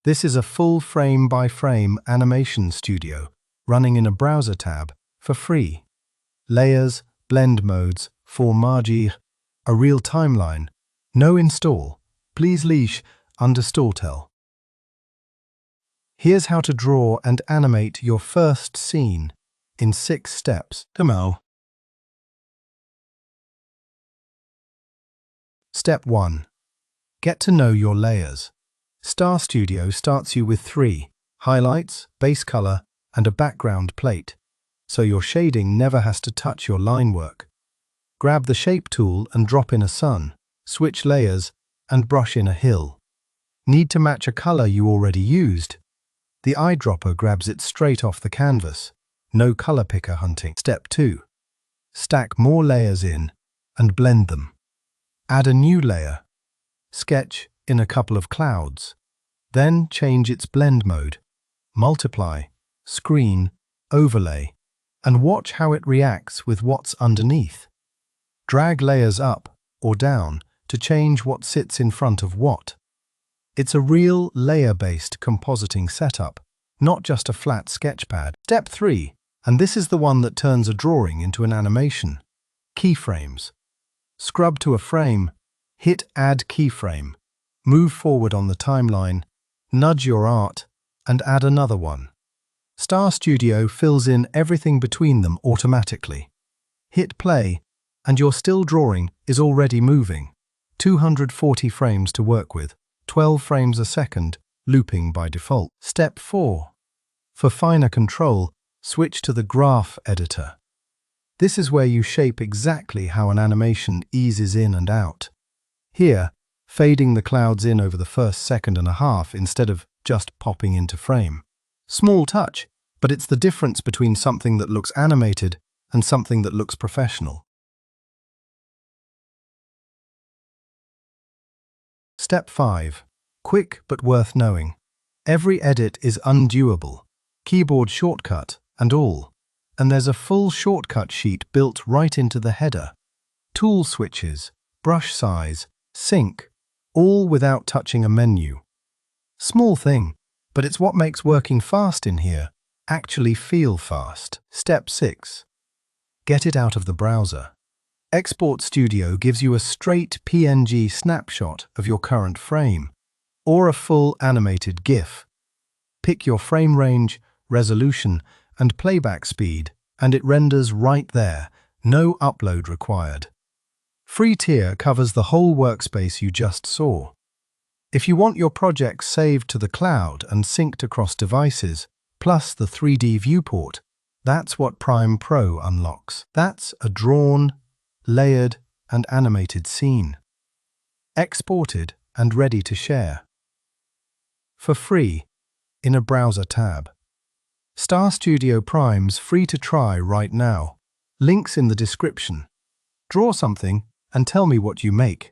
This is a full frame-by-frame animation studio running in a browser tab for free. Layers, blend modes, formaggio, a real timeline. No install. Please leash under Stortel. Here's how to draw and animate your first scene in 6 steps. Demo. Step 1. Get to know your layers. StarStudio starts you with 3 highlights, base color, and a background plate, so your shading never has to touch your line work. Grab the shape tool and drop in a sun, switch layers, and brush in a hill. Need to match a color you already used? The eyedropper grabs it straight off the canvas. No color picker hunting. Step 2. Stack more layers in and blend them. Add a new layer. Sketch in a couple of clouds. Then change its blend mode. Multiply, screen, overlay, and watch how it reacts with what's underneath. Drag layers up or down to change what sits in front of what. It's a real layer-based compositing setup, not just a flat sketchpad. Step 3, and this is the one that turns a drawing into an animation. Keyframes. Scrub to a frame, hit Add Keyframe, move forward on the timeline, nudge your art, and add another one. StarStudio fills in everything between them automatically. Hit play, and your still drawing is already moving. 240 frames to work with, 12 frames a second, looping by default. Step 4. For finer control, switch to the graph editor. This is where you shape exactly how an animation eases in and out. Here, fading the clouds in over the first second and a half instead of just popping into frame. Small touch, but it's the difference between something that looks animated and something that looks professional. Step 5. Quick but worth knowing. Every edit is undoable, keyboard shortcut and all, and there's a full shortcut sheet built right into the header. Tool switches, brush size, sync, all without touching a menu. Small thing, but it's what makes working fast in here actually feel fast. Step 6. Get it out of the browser. Export Studio gives you a straight PNG snapshot of your current frame, or a full animated GIF. Pick your frame range, resolution, and playback speed, and it renders right there, no upload required. Free tier covers the whole workspace you just saw. If you want your project saved to the cloud and synced across devices, plus the 3D viewport, that's what Prime Pro unlocks. That's a drawn, layered, and animated scene. Exported and ready to share. For free, in a browser tab. StarStudio Prime's free to try right now. Links in the description. Draw something and tell me what you make.